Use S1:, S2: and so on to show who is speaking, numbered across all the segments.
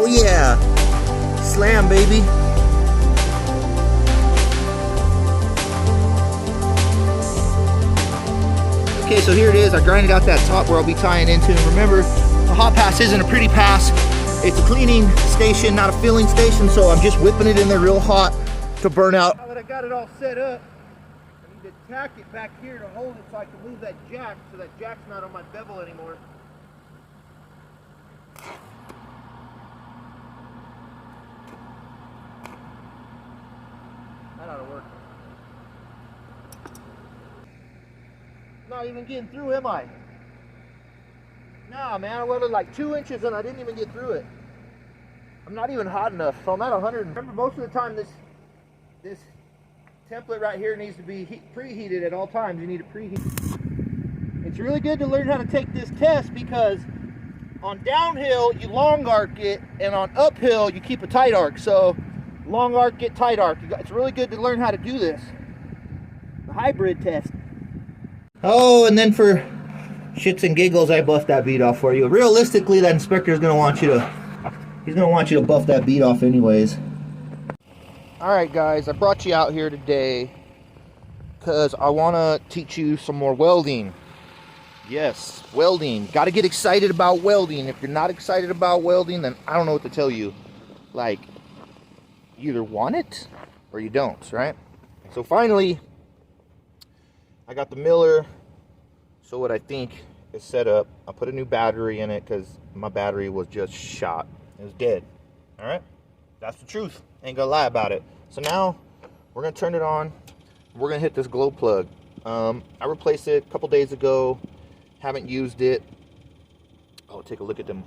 S1: Oh yeah, slam baby. Okay, so here it is. I grinded out that top where I'll be tying into. And remember, the hot pass isn't a pretty pass. It's a cleaning station, not a filling station. So I'm just whipping it in there real hot to burn out. Now that I got it all set up, I need to tack it back here to hold it so I can move that jack, so that jack's not on my bevel anymore. That ought to work. Not even getting through, am I? Nah, man, I welded like 2 inches and I didn't even get through it. I'm not even hot enough, so I'm at 100. Remember, most of the time this template right here needs to be preheated at all times. You need to preheat. It's really good to learn how to take this test because on downhill you long arc it, and on uphill you keep a tight arc. So long arc, get tight arc. It's really good to learn how to do this. The hybrid test. Oh, and then for shits and giggles, I buffed that bead off for you. Realistically, that inspector is going to want you to buff that bead off anyways. Alright guys, I brought you out here today because I want to teach you some more welding. Yes, welding. Got to get excited about welding. If you're not excited about welding, then I don't know what to tell you. Like, you either want it or you don't, right? So finally, I got the Miller. So what I think is set up. I put a new battery in it because my battery was just shot. It was dead. All right, that's the truth. Ain't gonna lie about it. So now we're gonna turn it on. We're gonna hit this glow plug. I replaced it a couple days ago. Haven't used it. Oh, take a look at them.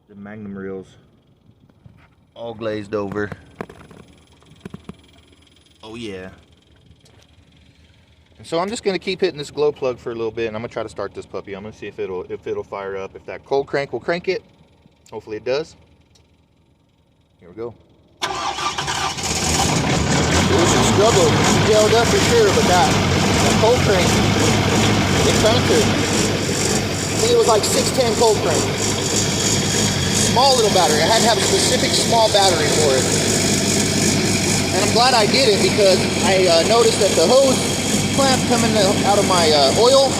S1: The Magnum reels, all glazed over. Oh yeah. And so I'm just going to keep hitting this glow plug for a little bit, and I'm going to try to start this puppy. I'm going to see if it'll fire up. If that cold crank will crank it. Hopefully it does. Here we go. It was some struggle. It gelled up for sure, but that cold crank, it cranked it. I think it was like 610 cold crank. Small little battery. I had to have a specific small battery for it. And I'm glad I did it because I noticed that the hose clamp coming out of my oil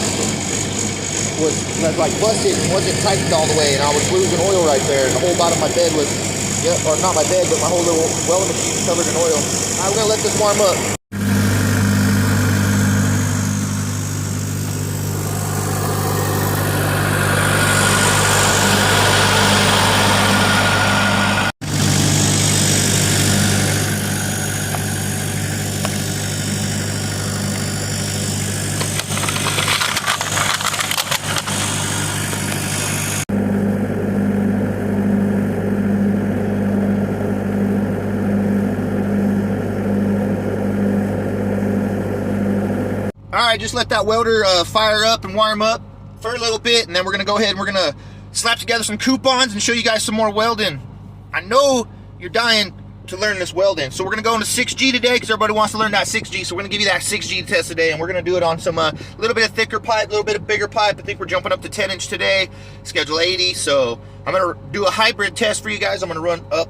S1: was like busted and wasn't tightened all the way, and I was losing oil right there, and the whole bottom of my bed was, or not my bed, but my whole little welding machine covered in oil. I'm gonna let this warm up. Alright, just let that welder fire up and warm up for a little bit, and then we're going to go ahead and we're going to slap together some coupons and show you guys some more welding. I know you're dying to learn this welding, so we're going to go into 6G today because everybody wants to learn that 6G, so we're going to give you that 6G test today, and we're going to do it on some little bit of thicker pipe, a little bit of bigger pipe. I think we're jumping up to 10-inch today, schedule 80, so I'm going to do a hybrid test for you guys. I'm going to run up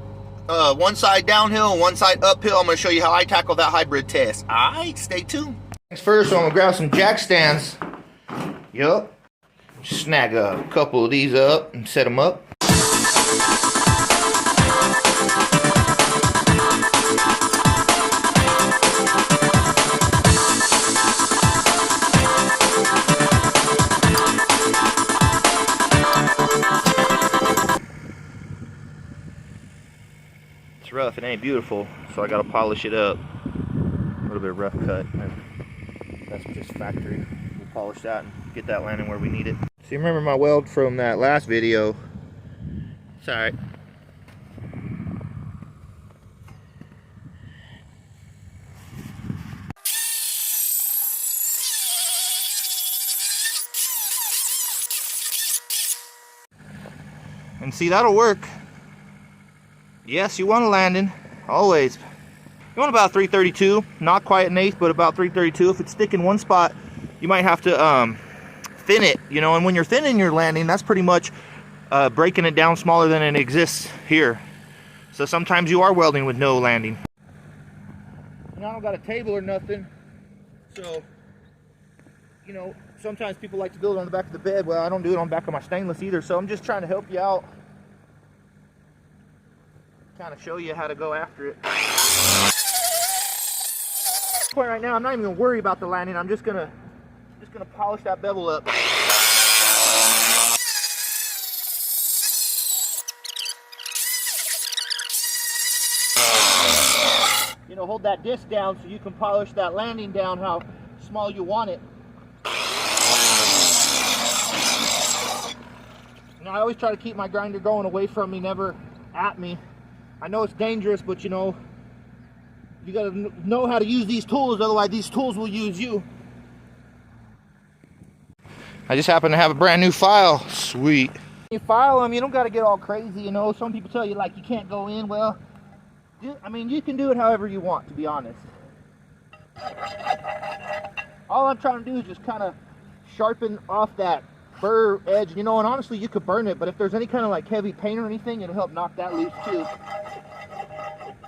S1: one side downhill and one side uphill. I'm going to show you how I tackle that hybrid test. Alright, stay tuned. First, I'm going to grab some jack stands. Yup. Snag a couple of these up and set them up. It's rough, it ain't beautiful, so I got to polish it up. A little bit of rough cut. That's just factory. We'll polish that and get that landing where we need it. So you remember my weld from that last video. It's alright. And see, that'll work. Yes, you want a landing, always. You want about 332, not quite an eighth, but about 332. If it's thick in one spot, you might have to thin it, you know, and when you're thinning your landing, that's pretty much breaking it down smaller than it exists here. So sometimes you are welding with no landing. And I don't got a table or nothing, so, you know, sometimes people like to build on the back of the bed. Well, I don't do it on the back of my stainless either, so I'm just trying to help you out, kind of show you how to go after it. Point right now, I'm not even gonna worry about the landing. I'm just gonna polish that bevel up. You know, hold that disc down so you can polish that landing down how small you want it. Now, I always try to keep my grinder going away from me, never at me. I know it's dangerous, but you know, you gotta know how to use these tools, otherwise these tools will use you. I just happen to have a brand new file. Sweet. You file them, you don't gotta get all crazy, you know. Some people tell you like you can't go in. Well, I mean, you can do it however you want, to be honest. All I'm trying to do is just kind of sharpen off that burr edge, you know, and honestly you could burn it, but if there's any kind of like heavy paint or anything, it'll help knock that loose too.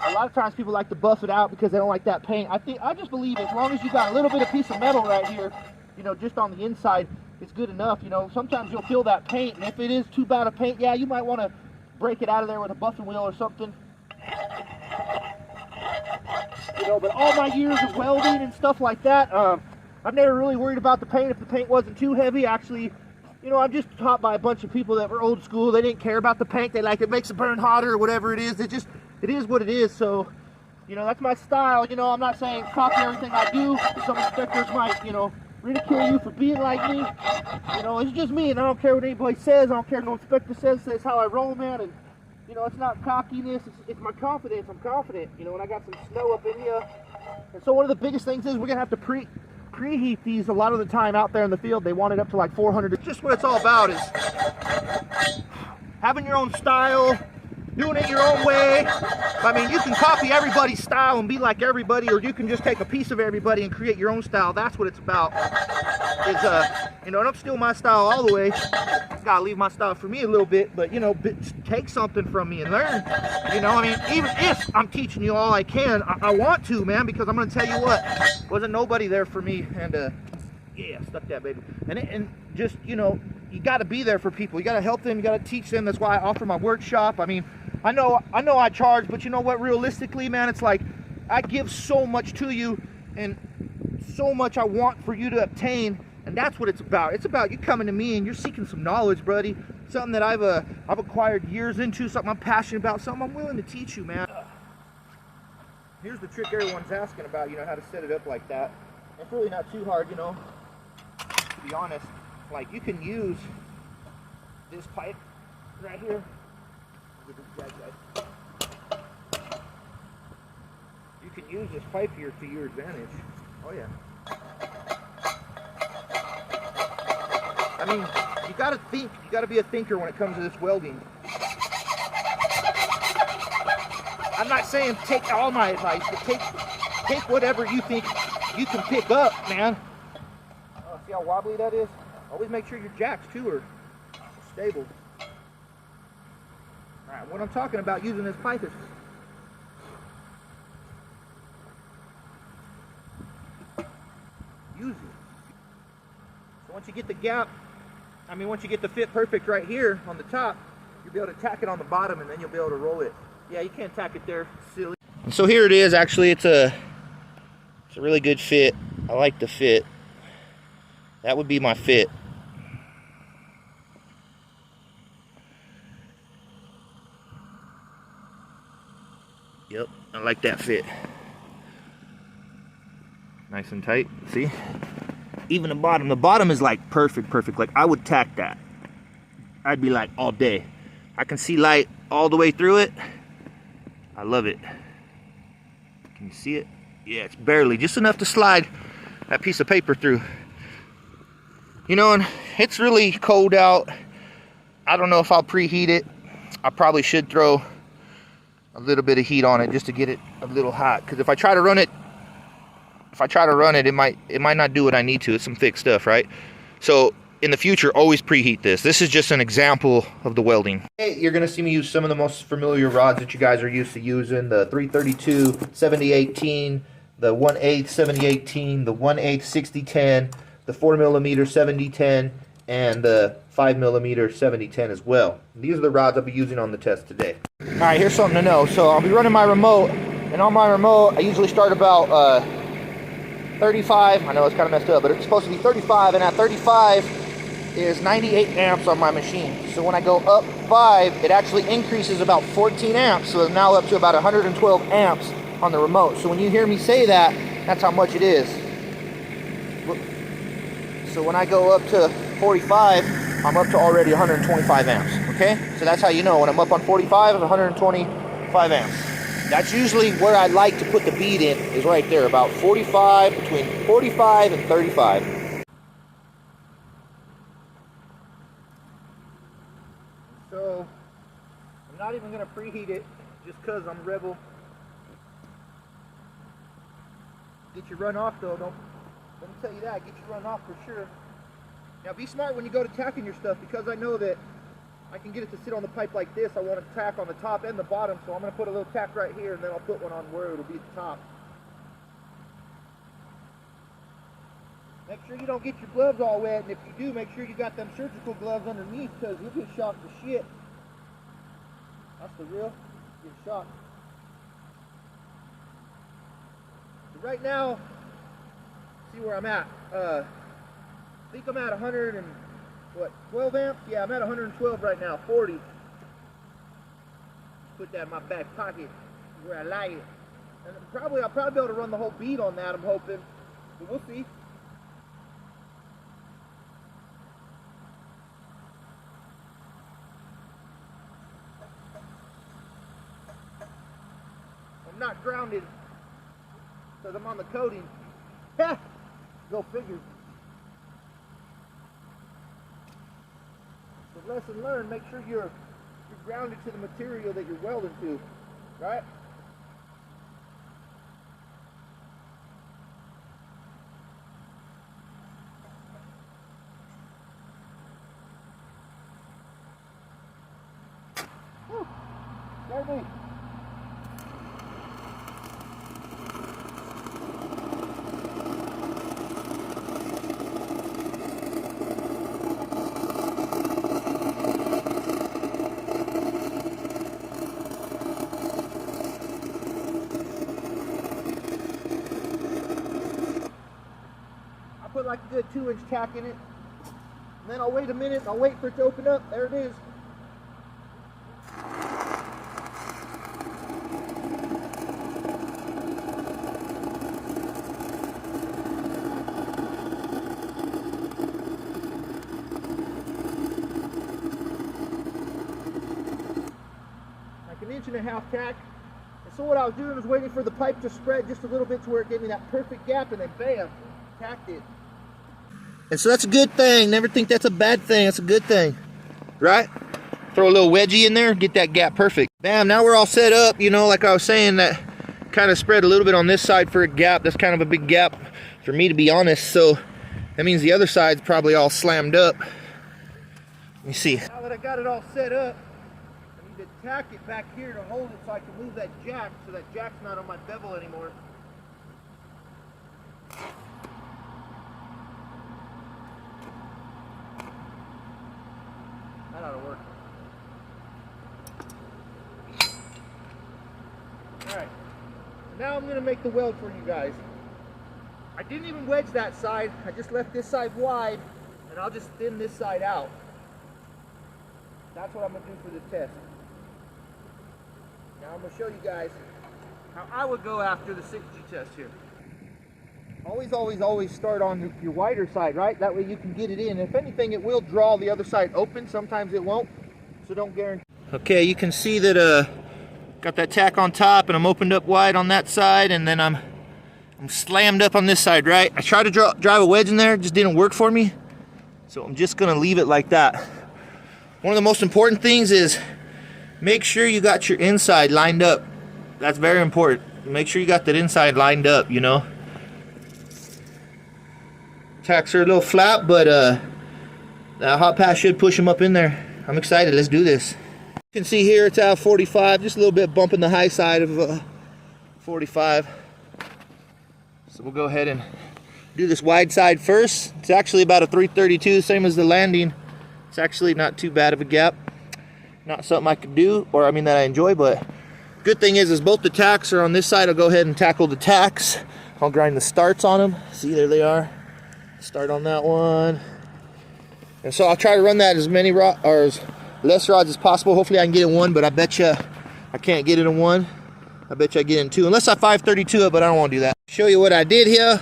S1: A lot of times people like to buff it out because they don't like that paint. I just believe as long as you got a little bit of piece of metal right here, you know, just on the inside, it's good enough. You know, sometimes you'll feel that paint, and if it is too bad of paint, yeah, you might want to break it out of there with a buffing wheel or something. You know, but all my years of welding and stuff like that, I've never really worried about the paint if the paint wasn't too heavy. Actually, you know, I'm just taught by a bunch of people that were old school. They didn't care about the paint. They like it makes it burn hotter or whatever it is. It is what it is. So, you know, that's my style. You know, I'm not saying copy everything I do. Some inspectors might, you know, ridicule you for being like me. You know, it's just me, and I don't care what anybody says. I don't care what no inspector says. That's how I roll, man. And you know, it's not cockiness. It's my confidence. I'm confident. You know, and I got some snow up in here. And so one of the biggest things is we're gonna have to preheat these a lot of the time out there in the field. They want it up to like 400. Just what it's all about is having your own style, doing it your own way. I mean, you can copy everybody's style and be like everybody, or you can just take a piece of everybody and create your own style. That's what it's about. You know, don't steal my style all the way. Just gotta leave my style for me a little bit, but you know, take something from me and learn. You know, I mean, even if I'm teaching you all I can, I want to, man, because I'm gonna tell you what, wasn't nobody there for me, and yeah, stuck that baby. And just, you know, you got to be there for people. You got to help them. You got to teach them. That's why I offer my workshop. I mean, I know I charge, but you know what? Realistically, man, it's like I give so much to you, and so much I want for you to obtain, and that's what it's about. It's about you coming to me and you're seeking some knowledge, buddy. Something that I've acquired years into. Something I'm passionate about. Something I'm willing to teach you, man. Here's the trick everyone's asking about. You know, how to set it up like that. It's really not too hard, you know. To be honest. Like, you can use this pipe right here. You can use this pipe here to your advantage. Oh yeah. I mean, you gotta think. You gotta be a thinker when it comes to this welding. I'm not saying take all my advice, but take whatever you think you can pick up, man. Oh, see how wobbly that is? Always make sure your jacks too are stable. Alright, what I'm talking about using this pipe is use it. So once you get the gap, once you get the fit perfect right here on the top, you'll be able to tack it on the bottom, and then you'll be able to roll it. Yeah, you can't tack it there, silly. And so here it is. Actually, it's a really good fit. I like the fit. That would be my fit. Yep, I like that fit. Nice and tight, see? Even the bottom is like perfect. Like, I would tack that. I'd be like all day. I can see light all the way through it. I love it. Can you see it? Yeah, it's barely, just enough to slide that piece of paper through. You know, and it's really cold out. I don't know if I'll preheat it. I probably should throw a little bit of heat on it just to get it a little hot, because if I try to run it, it might not do what I need to. It's some thick stuff, right? So in the future, always preheat this. This is just an example of the welding. Hey, you're gonna see me use some of the most familiar rods that you guys are used to using: the 332 7018, the 1/8 7018, the 1/8 6010, the 4mm 7010, and the 5mm 7010 as well. These are the rods I'll be using on the test today. All right, here's something to know. So I'll be running my remote, and on my remote, I usually start about 35. I know it's kind of messed up, but it's supposed to be 35, and at 35 is 98 amps on my machine. So when I go up 5, it actually increases about 14 amps, so it's now up to about 112 amps on the remote. So when you hear me say that, that's how much it is. So when I go up to 45, I'm up to already 125 amps, okay? So that's how you know when I'm up on 45, 125 amps. That's usually where I like to put the bead in, is right there, about 45, between 45 and 35. So, I'm not even going to preheat it, just because I'm a rebel. Get your run off though, let me tell you that, get your run off for sure. Now be smart when you go to tacking your stuff, because I know that I can get it to sit on the pipe like this. I want to tack on the top and the bottom, so I'm going to put a little tack right here, and then I'll put one on where it'll be at the top. Make sure you don't get your gloves all wet, and if you do, make sure you got them surgical gloves underneath, because you'll get shocked to shit. That's the real, get shocked. So right now, see where I'm at. I think I'm at 12 amps? Yeah, I'm at 112 right now, 40. Put that in my back pocket where I like it. And I'll probably be able to run the whole bead on that, I'm hoping. But we'll see. I'm not grounded because I'm on the coating. Ha! Go figure. So lesson learned, make sure you're grounded to the material that you're welding to, right? Whew. There me. Put like a good 2-inch tack in it, and then I'll wait a minute and I'll wait for it to open up. There it is. Like an 1.5 inch tack. And so what I was doing was waiting for the pipe to spread just a little bit to where it gave me that perfect gap, and then bam, tacked it. And so that's a good thing. Never think that's a bad thing. That's a good thing, right? Throw a little wedgie in there, get that gap perfect. Bam, now we're all set up. You know, like I was saying, that kind of spread a little bit on this side for a gap. That's kind of a big gap for me, to be honest. So that means the other side's probably all slammed up. Let me see. Now that I got it all set up, I need to tack it back here to hold it so I can move that jack, so that jack's not on my bevel anymore. That ought to work. Alright, now I'm going to make the weld for you guys. I didn't even wedge that side, I just left this side wide, and I'll just thin this side out. That's what I'm going to do for the test. Now I'm going to show you guys how I would go after the 6G test here. Always start on your wider side, right? That way you can get it in. If anything, it will draw the other side open. Sometimes it won't, so don't guarantee. Okay, you can see that got that tack on top, and I'm opened up wide on that side, and then I'm slammed up on this side, right? I tried to drive a wedge in there, it just didn't work for me. So I'm just gonna leave it like that. One of the most important things is make sure you got your inside lined up. That's very important. Make sure you got that inside lined up, you know. Tacks are a little flat, but That hot pass should push them up in there. I'm excited. Let's do this. You can see here it's at 45, just a little bit bumping the high side of 45. So we'll go ahead and do this wide side first. It's actually about a 332, same as the landing. It's actually not too bad of a gap. Not something I could do, or I mean that I enjoy, but good thing is both the tacks are on this side. I'll go ahead and tackle the tacks. I'll grind the starts on them. See, there they are. Start on that one. And so I'll try to run that as many rods or as less rods as possible. Hopefully I can get in one, but I bet you I can't get it in one. I bet you I get in two, unless I 532 it, but I don't want to do that. Show you what I did here.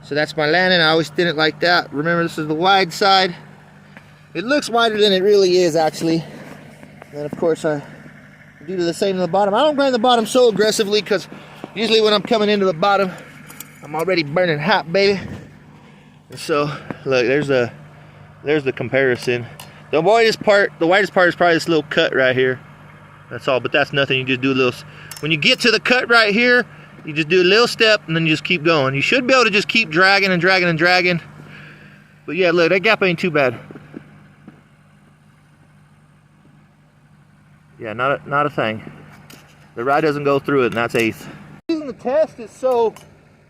S1: So that's my landing. I always thin it like that. Remember, this is the wide side. It looks wider than it really is, actually. And of course I do the same to the bottom. I don't grind the bottom so aggressively because usually when I'm coming into the bottom, I'm already burning hot, baby. And so look, there's the comparison. The widest part is probably this little cut right here. That's all, but that's nothing. You just do a little, when you get to the cut right here, you just do a little step and then you just keep going. You should be able to just keep dragging and dragging and dragging. But yeah, look, that gap ain't too bad. Yeah, not a thing. The rod doesn't go through it, and that's eighth. The reason the test is so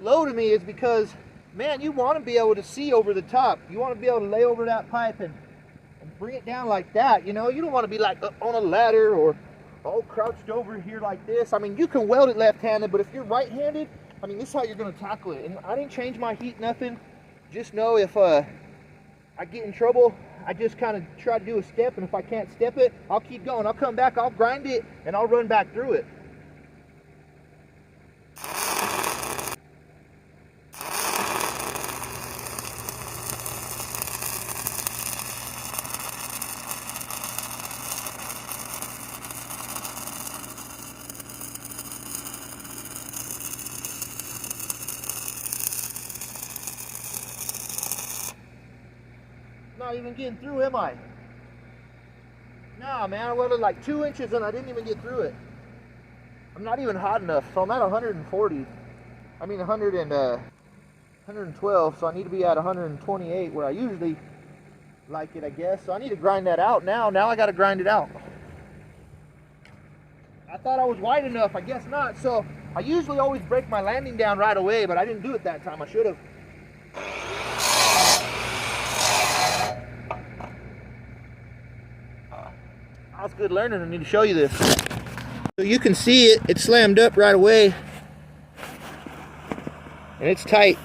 S1: low to me is because, man, you want to be able to see over the top. You want to be able to lay over that pipe and bring it down like that. You know, you don't want to be like up on a ladder or all crouched over here like this. I mean, you can weld it left-handed, but if you're right-handed, I mean, this is how you're going to tackle it. And I didn't change my heat, nothing. Just know if I get in trouble, I just kind of try to do a step, and if I can't step it, I'll keep going. I'll come back, I'll grind it, and I'll run back through it. Not even getting through, am I? Nah, man, I welded like 2 inches and I didn't even get through it. I'm not even hot enough, so I'm at 140. I mean 112, so I need to be at 128 where I usually like it, I guess. So I need to grind that out now. Now I got to grind it out. I thought I was wide enough, I guess not. So I usually always break my landing down right away, but I didn't do it that time. I should have. That's good learning. I need to show you this. So you can see it slammed up right away. And it's tight.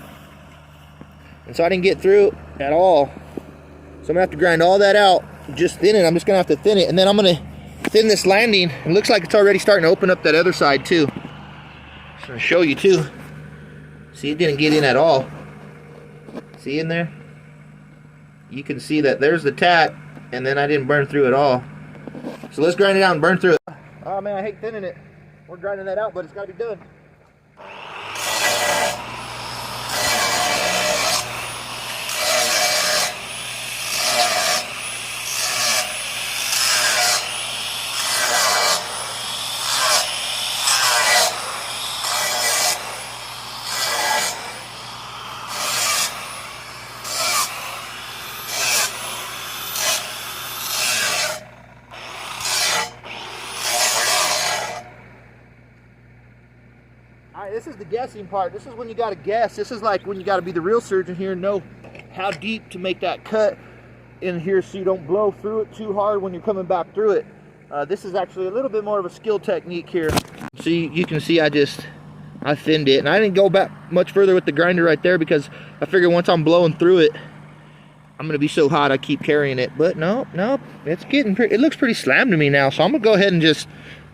S1: And so I didn't get through at all. So I'm gonna have to grind all that out. Just thin it. I'm just gonna have to thin it. And then I'm gonna thin this landing. It looks like it's already starting to open up that other side too. Just gonna show you too. See, it didn't get in at all. See in there? You can see that there's the tack, and then I didn't burn through at all. So let's grind it out and burn through it. Oh man, I hate thinning it. We're grinding that out, but it's gotta be done. Alright, this is the guessing part. This is when you gotta guess. This is like when you gotta be the real surgeon here and know how deep to make that cut in here so you don't blow through it too hard when you're coming back through it. This is actually a little bit more of a skill technique here. See, you can see I thinned it, and I didn't go back much further with the grinder right there because I figured once I'm blowing through it, I'm gonna be so hot I keep carrying it. But no, it's getting pretty. It looks pretty slammed to me now, so I'm gonna go ahead and just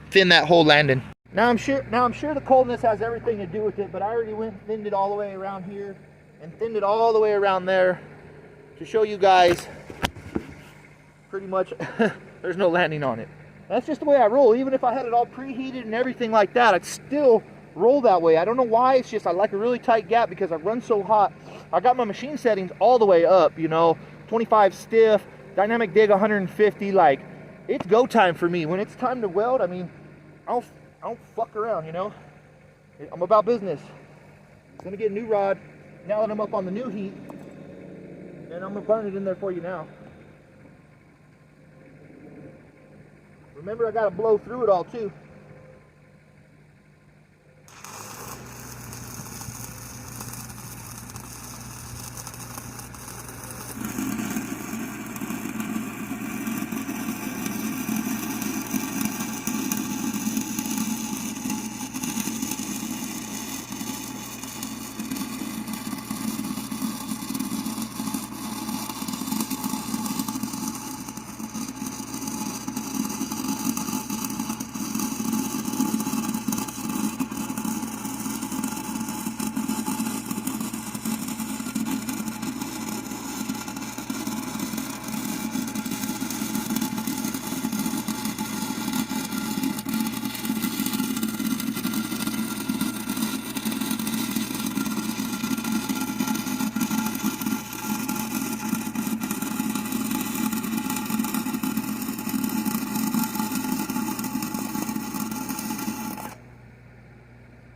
S1: thin that whole landing. Now I'm sure the coldness has everything to do with it, but I already went and thinned it all the way around here and thinned it all the way around there to show you guys pretty much there's no landing on it. That's just the way I roll. Even if I had it all preheated and everything like that, I'd still roll that way. I don't know why. It's just I like a really tight gap because I run so hot. I got my machine settings all the way up, you know, 25 stiff, dynamic dig 150. Like, it's go time for me. When it's time to weld, I mean, I don't fuck around, you know. I'm about business. I'm gonna get a new rod now that I'm up on the new heat, and I'm gonna burn it in there for you now. Remember, I got to blow through it all too.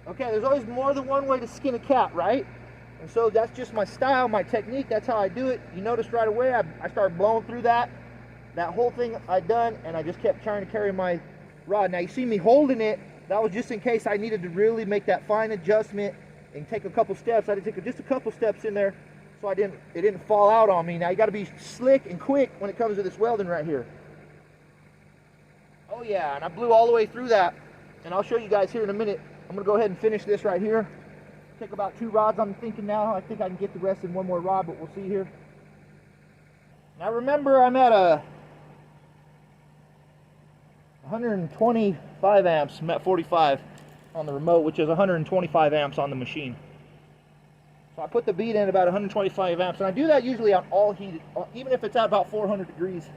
S1: Okay, there's always more than one way to skin a cat, right? And so that's just my style, my technique. That's how I do it. You notice right away, I started blowing through that whole thing I done, and I just kept trying to carry my rod. Now you see me holding it. That was just in case I needed to really make that fine adjustment and take a couple steps. I had to take just a couple steps in there so it didn't fall out on me. Now you got to be slick and quick when it comes to this welding right here. Oh yeah, and I blew all the way through that, and I'll show you guys here in a minute. I'm gonna go ahead and finish this right here. Take about 2 rods, I'm thinking now. I think I can get the rest in 1 more rod, but we'll see here. Now remember, I'm at a 125 amps. I'm at 45 on the remote, which is 125 amps on the machine. So I put the bead in at about 125 amps, and I do that usually on all heated, even if it's at about 400 degrees.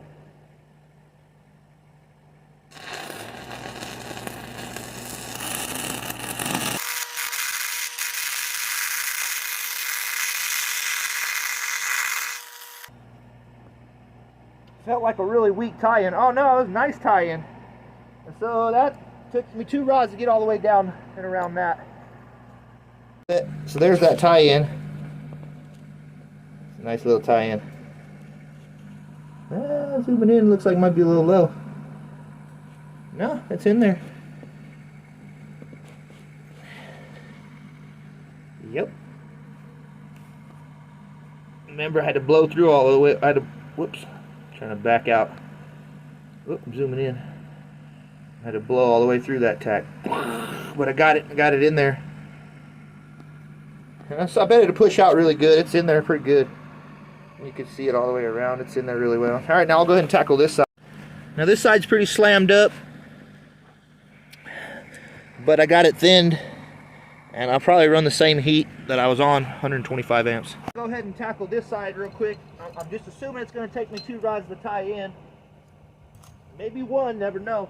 S1: Felt like a really weak tie-in. Oh no, it was a nice tie-in. And so that took me 2 rods to get all the way down and around that. So there's that tie-in. Nice little tie-in. Zooming in, looks like it might be a little low. No, it's in there. Yep. Remember, I had to blow through all the way. I had to, whoops. Trying to back out. Oop, I'm zooming in. I had to blow all the way through that tack, but I got it in there. So I bet it'll push out really good. It's in there pretty good. You can see it all the way around. It's in there really well. All right, now I'll go ahead and tackle this side. Now this side's pretty slammed up, but I got it thinned, and I'll probably run the same heat that I was on, 125 amps. Go ahead and tackle this side real quick. I'm just assuming it's going to take me 2 rods to tie in. Maybe 1, never know.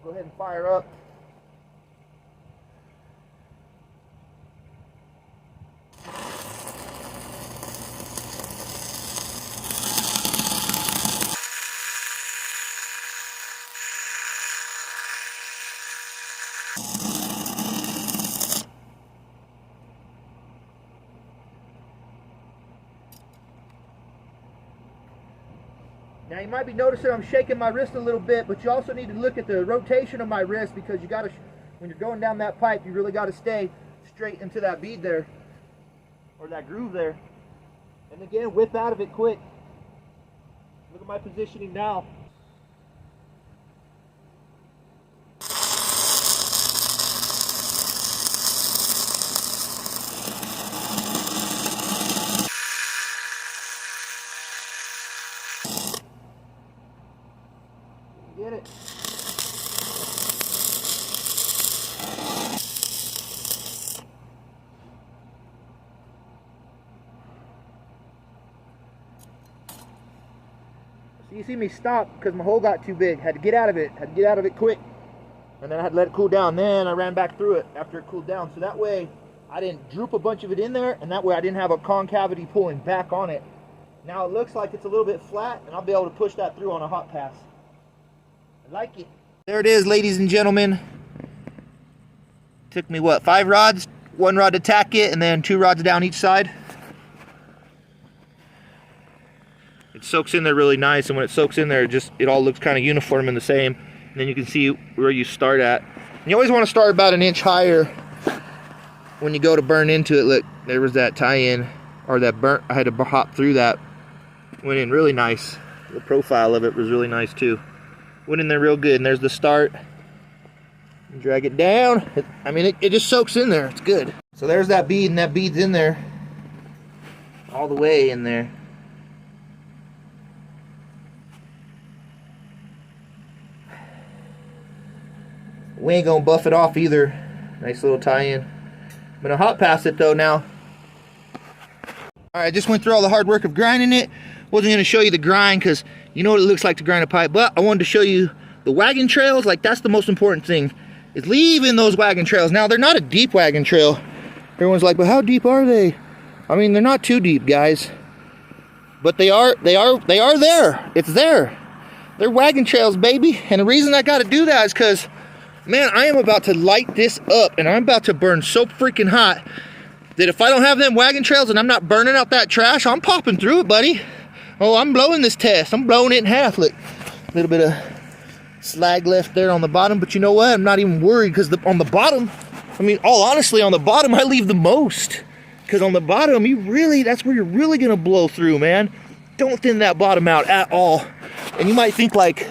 S1: Go ahead and fire up. Now you might be noticing I'm shaking my wrist a little bit, but you also need to look at the rotation of my wrist, because you gotta, when you're going down that pipe, you really gotta stay straight into that bead there, or that groove there. And again, whip out of it quick. Look at my positioning now. Get it. So you see me stop because my hole got too big. Had to get out of it. Had to get out of it quick. And then I had to let it cool down. Then I ran back through it after it cooled down. So that way I didn't droop a bunch of it in there, and that way I didn't have a concavity pulling back on it. Now it looks like it's a little bit flat, and I'll be able to push that through on a hot pass. I like it. There it is, ladies and gentlemen. Took me what, 5 rods? 1 rod to tack it, and then 2 rods down each side. It soaks in there really nice, and when it soaks in there, it all looks kind of uniform and the same. And then you can see where you start at. And you always want to start about an inch higher when you go to burn into it. Look, there was that tie-in, or that burnt. I had to hop through that. Went in really nice. The profile of it was really nice too. Went in there real good, and there's the start. Drag it down. It just soaks in there. It's good. So there's that bead, and that bead's in there. All the way in there. We ain't gonna buff it off either. Nice little tie-in. I'm gonna hot pass it though now. Alright, I just went through all the hard work of grinding it. Wasn't gonna show you the grind because you know what it looks like to grind a pipe, but I wanted to show you the wagon trails. Like, that's the most important thing, is leaving those wagon trails. Now, they're not a deep wagon trail. Everyone's like, but how deep are they? I mean, they're not too deep, guys. But they are there. It's there. They're wagon trails, baby. And the reason I gotta do that is because, man, I am about to light this up, and I'm about to burn so freaking hot that if I don't have them wagon trails and I'm not burning out that trash, I'm popping through it, buddy. Oh, I'm blowing this test. I'm blowing it in half. Look, a little bit of slag left there on the bottom, but you know what? I'm not even worried, because on the bottom, I mean, all honestly, on the bottom, I leave the most. Because on the bottom, that's where you're really gonna blow through, man. Don't thin that bottom out at all. And you might think like,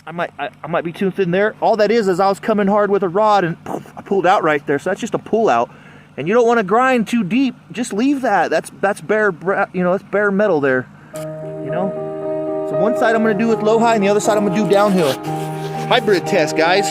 S1: I might be too thin there. All that is I was coming hard with a rod, and poof, I pulled out right there. So that's just a pull out. And you don't want to grind too deep. Just leave that. That's bare, that's bare metal there. You know. So one side I'm going to do with low high, and the other side I'm going to do downhill. Hybrid test, guys.